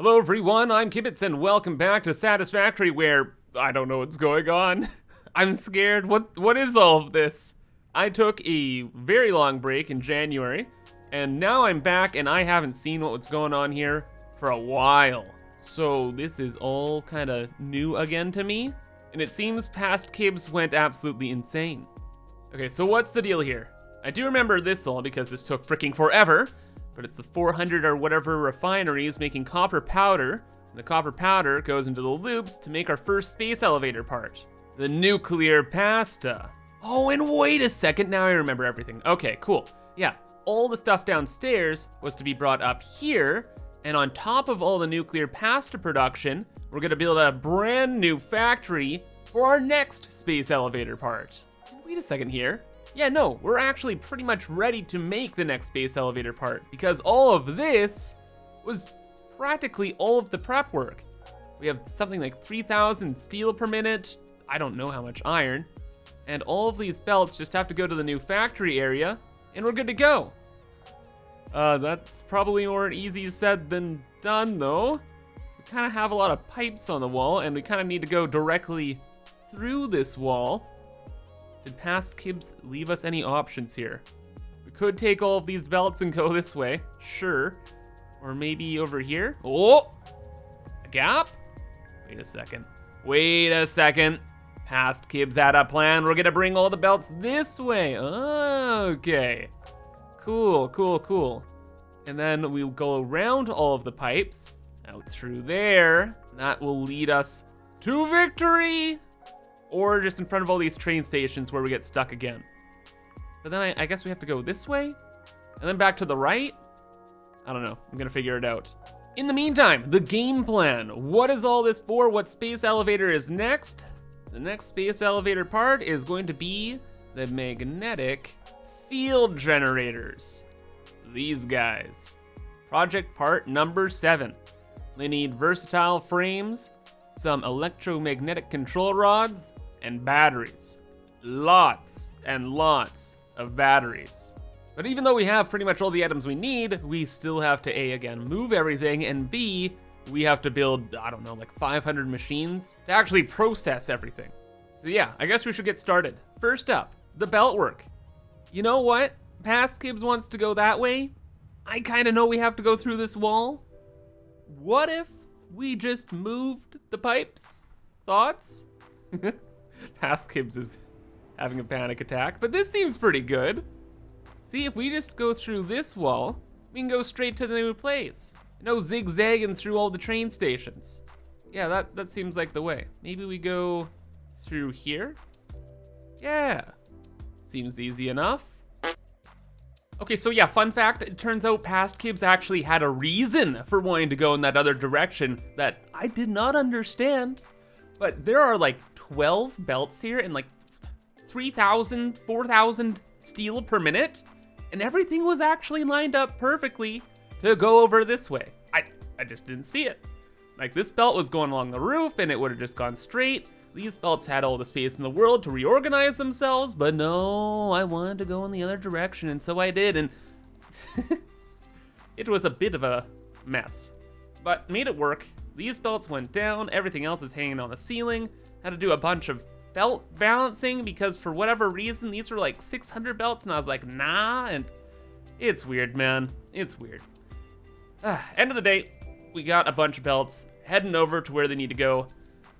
Hello everyone, I'm Kibitz and welcome back to Satisfactory where I don't know what's going on. I'm scared. What is all of this? I took a very long break in January and now I'm back and I haven't seen what was going on here for a while. So this is all kind of new again to me. And it seems past Kibs went absolutely insane. Okay, so what's the deal here? I do remember this all because this took freaking forever. But it's the 400 or whatever refineries making copper powder. And the copper powder goes into the loops to make our first space elevator part. The nuclear pasta. Oh, and wait a second, now I remember everything. Okay, cool. Yeah, all the stuff downstairs was to be brought up here. And on top of all the nuclear pasta production, we're gonna build a brand new factory for our next space elevator part. Wait a second here. Yeah, no, we're actually pretty much ready to make the next space elevator part because all of this was practically all of the prep work. We have something like 3,000 steel per minute, I don't know how much iron, and all of these belts just have to go to the new factory area and we're good to go. That's probably more easy said than done though. We kind of have a lot of pipes on the wall and we kind of need to go directly through this wall. Did past Kibs leave us any options here? We could take all of these belts and go this way, sure. Or maybe over here. Oh, a gap? Wait a second. Past Kibs had a plan. We're gonna bring all the belts this way. Okay. Cool. And then we'll go around all of the pipes, out through there. That will lead us to victory. Or just in front of all these train stations where we get stuck again. But then I guess we have to go this way? And then back to the right? I don't know, I'm gonna figure it out. In the meantime, the game plan. What is all this for? What space elevator is next? The next space elevator part is going to be the magnetic field generators. These guys. Project part number 7. They need versatile frames, some electromagnetic control rods, and batteries. Lots and lots of batteries. But even though we have pretty much all the items we need, we still have to A, again, move everything, and B, we have to build, I don't know, like 500 machines to actually process everything. So yeah, I guess we should get started. First up, the belt work. You know what? Past Kibs wants to go that way. I kind of know we have to go through this wall. What if we just moved the pipes? Thoughts? Past Kibs is having a panic attack, but this seems pretty good. See, if we just go through this wall, we can go straight to the new place. No zigzagging through all the train stations. Yeah, that seems like the way. Maybe we go through here? Yeah, seems easy enough. Okay, so yeah, fun fact, it turns out past Kibs actually had a reason for wanting to go in that other direction that I did not understand. But there are like 12 belts here and like 3,000, 4,000 steel per minute. And everything was actually lined up perfectly to go over this way. I just didn't see it. Like this belt was going along the roof and it would have just gone straight. These belts had all the space in the world to reorganize themselves, but no, I wanted to go in the other direction and so I did. And it was a bit of a mess, but made it work. These belts went down, everything else is hanging on the ceiling. Had to do a bunch of belt balancing because for whatever reason, these were like 600 belts and I was like, nah, and it's weird, man, it's weird. End of the day, we got a bunch of belts heading over to where they need to go.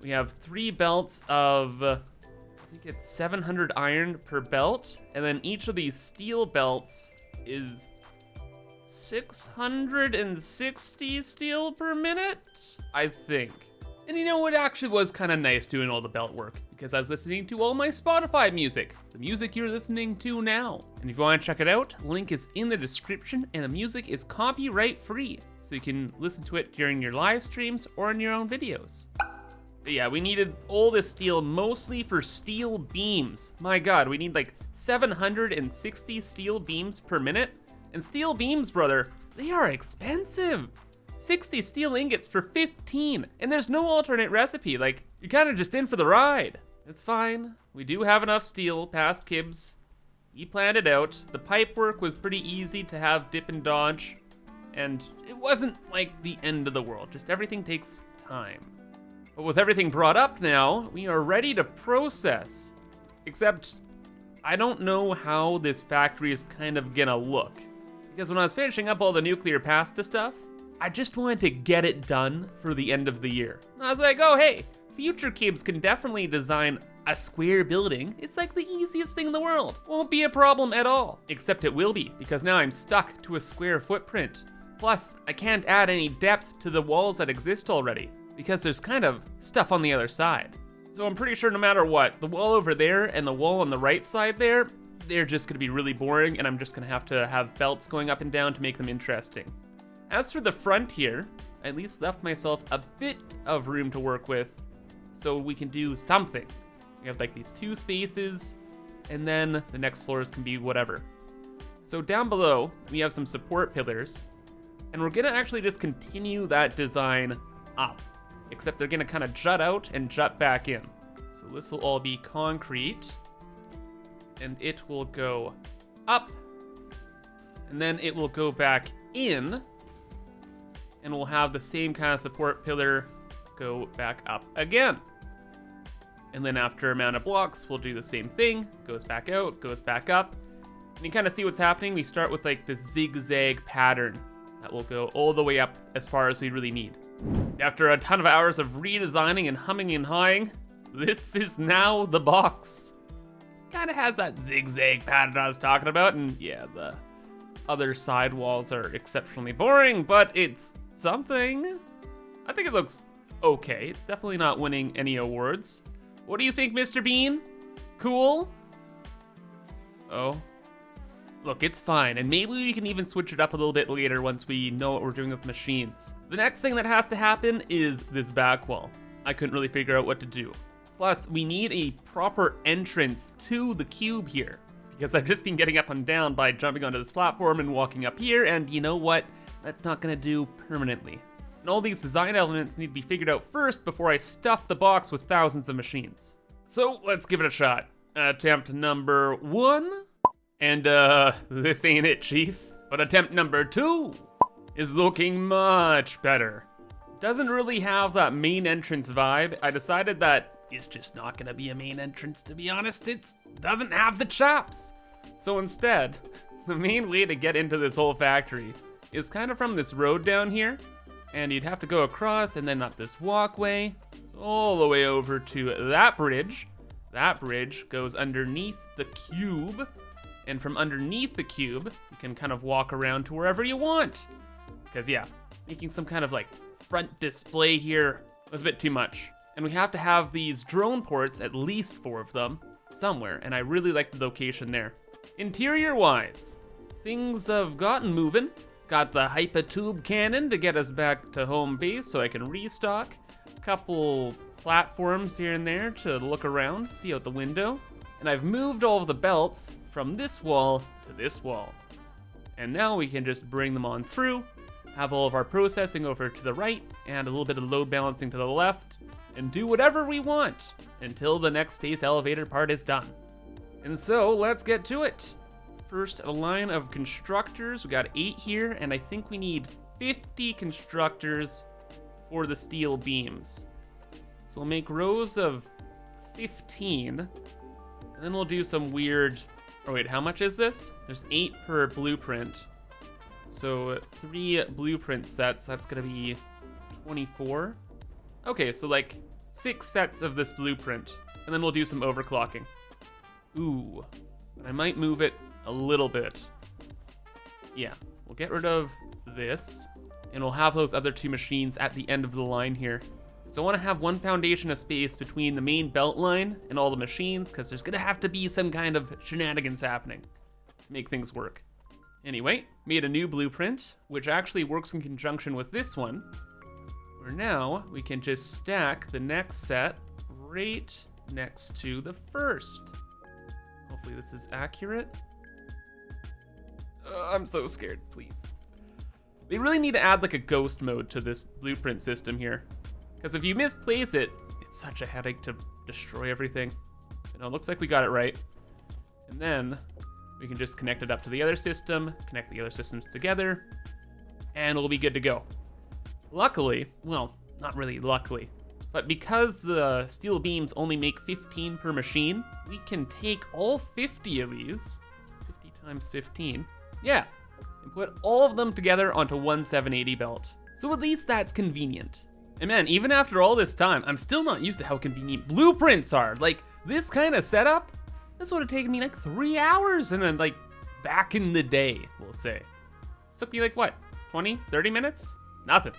We have 3 belts of, I think it's 700 iron per belt, and then each of these steel belts is 660 steel per minute, I think. And you know, it actually was kind of nice doing all the belt work because I was listening to all my Spotify music, the music you're listening to now. And if you want to check it out, link is in the description and the music is copyright free. So you can listen to it during your live streams or in your own videos. But yeah, we needed all this steel mostly for steel beams. My God, we need like 760 steel beams per minute. And steel beams, brother, they are expensive. 60 steel ingots for 15, and there's no alternate recipe. Like, you're kind of just in for the ride. It's fine. We do have enough steel past Kibs. He planned it out. The pipe work was pretty easy to have dip and dodge. and it wasn't like the end of the world, just everything takes time. But with everything brought up now, we are ready to process. Except, I don't know how this factory is kind of gonna look. Because when I was finishing up all the nuclear pasta stuff, I just wanted to get it done for the end of the year. And I was like, oh hey, future cubes can definitely design a square building. It's like the easiest thing in the world. Won't be a problem at all. Except it will be, because now I'm stuck to a square footprint. Plus, I can't add any depth to the walls that exist already, because there's kind of stuff on the other side. So I'm pretty sure no matter what, the wall over there and the wall on the right side there, they're just gonna be really boring, and I'm just gonna have to have belts going up and down to make them interesting. As for the front here, I at least left myself a bit of room to work with, so we can do something. We have like these 2 spaces, and then the next floors can be whatever. So down below, we have some support pillars, and we're gonna actually just continue that design up, except they're gonna kind of jut out and jut back in. So this will all be concrete, and it will go up, and then it will go back in, and we'll have the same kind of support pillar go back up again. And then after a amount of blocks, we'll do the same thing, goes back out, goes back up. And you kind of see what's happening. We start with like the zigzag pattern that will go all the way up as far as we really need. After a ton of hours of redesigning and humming and hawing, this is now the box. Kind of has that zigzag pattern I was talking about, and yeah, the other side walls are exceptionally boring, but it's something. I think it looks okay. It's definitely not winning any awards. What do you think, Mr. Bean? Cool? Oh. Look, it's fine, and maybe we can even switch it up a little bit later once we know what we're doing with machines. The next thing that has to happen is this back wall. I couldn't really figure out what to do. Plus, we need a proper entrance to the cube here, because I've just been getting up and down by jumping onto this platform and walking up here, and you know what? That's not gonna do permanently. And all these design elements need to be figured out first before I stuff the box with thousands of machines. So let's give it a shot. Attempt number 1. And this ain't it, Chief. But attempt number 2 is looking much better. Doesn't really have that main entrance vibe. I decided that it's just not gonna be a main entrance, to be honest. It doesn't have the chops. So instead, the main way to get into this whole factory is kind of from this road down here. And you'd have to go across and then up this walkway, all the way over to that bridge. That bridge goes underneath the cube. And from underneath the cube, you can kind of walk around to wherever you want. Because yeah, making some kind of like front display here was a bit too much. And we have to have these drone ports, at least 4 of them, somewhere. And I really like the location there. Interior wise, things have gotten moving. Got the hyper-tube cannon to get us back to home base so I can restock. Couple platforms here and there to look around, see out the window. And I've moved all of the belts from this wall to this wall. And now we can just bring them on through, have all of our processing over to the right, and a little bit of load balancing to the left, and do whatever we want until the next space elevator part is done. And so let's get to it. First, a line of constructors. We got 8 here, and I think we need 50 constructors for the steel beams. So we'll make rows of 15, and then we'll do some weird, oh wait, how much is this? There's 8 per blueprint. So 3 blueprint sets, that's gonna be 24. Okay, so like 6 sets of this blueprint, and then we'll do some overclocking. Ooh, I might move it a little bit. Yeah, we'll get rid of this, and we'll have those other 2 machines at the end of the line here. So I want to have 1 foundation of space between the main belt line and all the machines, because there's gonna have to be some kind of shenanigans happening to make things work. Anyway, made a new blueprint, which actually works in conjunction with this one, where now we can just stack the next set right next to the first. Hopefully this is accurate. I'm so scared, please. They really need to add like a ghost mode to this blueprint system here. Because if you misplace it, it's such a headache to destroy everything. You know, it looks like we got it right. And then we can just connect it up to the other system, connect the other systems together, and we'll be good to go. Luckily, well, not really luckily, but because the steel beams only make 15 per machine, we can take all 50 of these, 50 times 15, yeah, and put all of them together onto one 780 belt. So at least that's convenient. And man, even after all this time, I'm still not used to how convenient blueprints are. Like, this kind of setup, this would have taken me like 3 hours, and then like back in the day, we'll say. It took me like what, 20, 30 minutes? Nothing.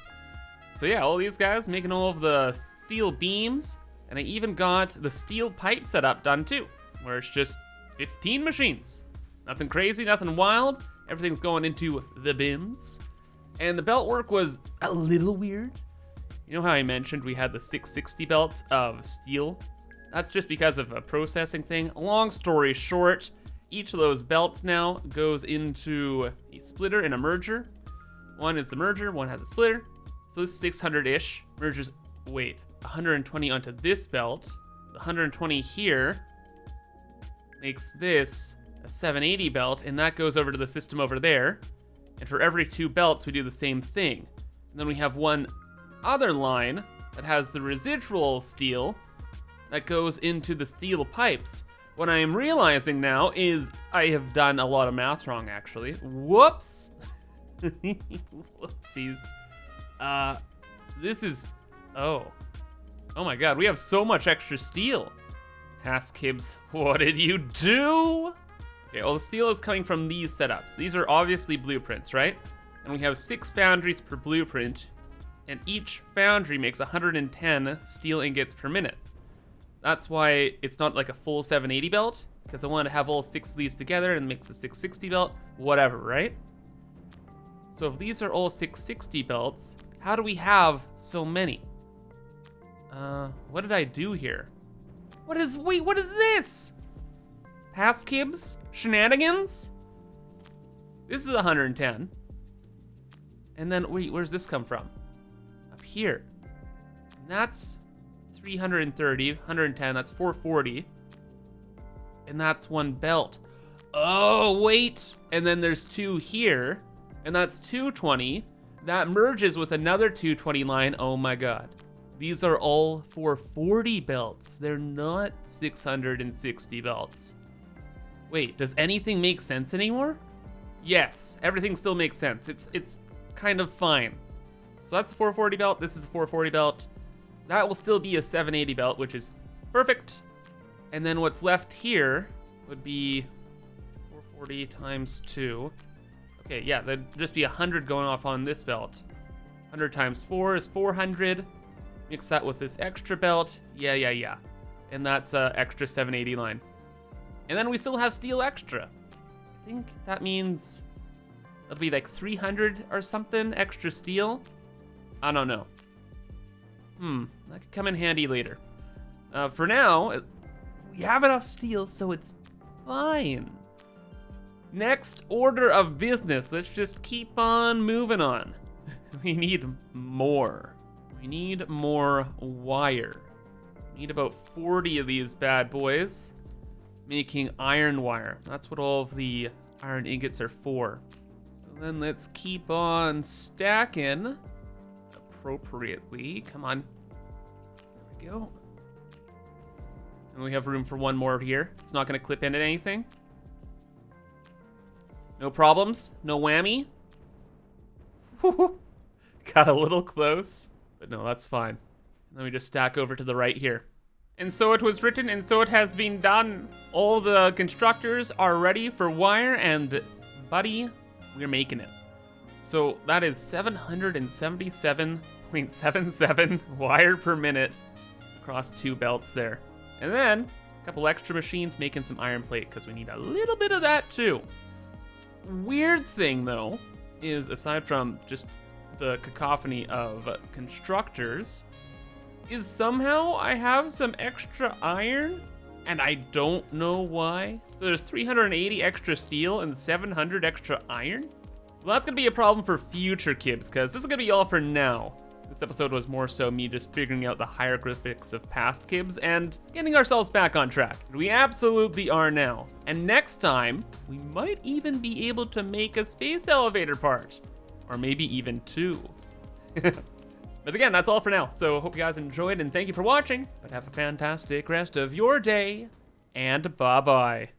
So yeah, all these guys making all of the steel beams, and I even got the steel pipe setup done too, where it's just 15 machines. Nothing crazy, nothing wild. Everything's going into the bins. And the belt work was a little weird. You know how I mentioned we had the 660 belts of steel? That's just because of a processing thing. Long story short, each of those belts now goes into a splitter and a merger. One is the merger, one has a splitter. So this 600-ish merges, 120 onto this belt. The 120 here makes this a 780 belt, and that goes over to the system over there. And for every 2 belts, we do the same thing. And then we have one other line that has the residual steel that goes into the steel pipes. What I am realizing now is I have done a lot of math wrong, actually. Whoops. Whoopsies. This is, oh my God, we have so much extra steel. ImKibitz, what did you do? Okay, well, the steel is coming from these setups. These are obviously blueprints, right? And we have 6 foundries per blueprint, and each foundry makes 110 steel ingots per minute. That's why it's not like a full 780 belt, because I want to have all 6 of these together and makes a 660 belt, whatever, right? So if these are all 660 belts, how do we have so many? What did I do here? Wait, what is this? ImKibitz? Shenanigans? This is 110. And then, wait, where's this come from? Up here. And that's 330, 110, that's 440. And that's 1 belt. Oh, wait. And then there's 2 here, and that's 220. That merges with another 220 line. Oh my God. These are all 440 belts. They're not 660 belts. Wait, does anything make sense anymore? Yes, everything still makes sense. It's kind of fine. So that's a 440 belt, this is a 440 belt. That will still be a 780 belt, which is perfect. And then what's left here would be 440 times 2. Okay, yeah, that'd just be 100 going off on this belt. 100 times 4 is 400. Mix that with this extra belt. Yeah. And that's an extra 780 line. And then we still have steel extra. I think that means it'll be like 300 or something extra steel. I don't know. That could come in handy later. For now, we have enough steel, so it's fine. Next order of business. Let's just keep on moving on. We need more. We need more wire. We need about 40 of these bad boys, making iron wire. That's what all of the iron ingots are for. So then let's keep on stacking appropriately. Come on. There we go. And we have room for 1 more here. It's not going to clip into anything. No problems. No whammy. Got a little close, but no, that's fine. Let me just stack over to the right here. And so it was written, and so it has been done. All the constructors are ready for wire, and buddy, we're making it. So that is 777.77 wire per minute across 2 belts there. And then a couple extra machines making some iron plate, because we need a little bit of that too. Weird thing though, is aside from just the cacophony of constructors, is somehow I have some extra iron, and I don't know why. So there's 380 extra steel and 700 extra iron? Well, that's gonna be a problem for future Kibs, because this is gonna be all for now. This episode was more so me just figuring out the hieroglyphics of past Kibs and getting ourselves back on track. We absolutely are now. And next time, we might even be able to make a space elevator part. or maybe even 2. But again, that's all for now. So hope you guys enjoyed, and thank you for watching. But have a fantastic rest of your day, and bye-bye.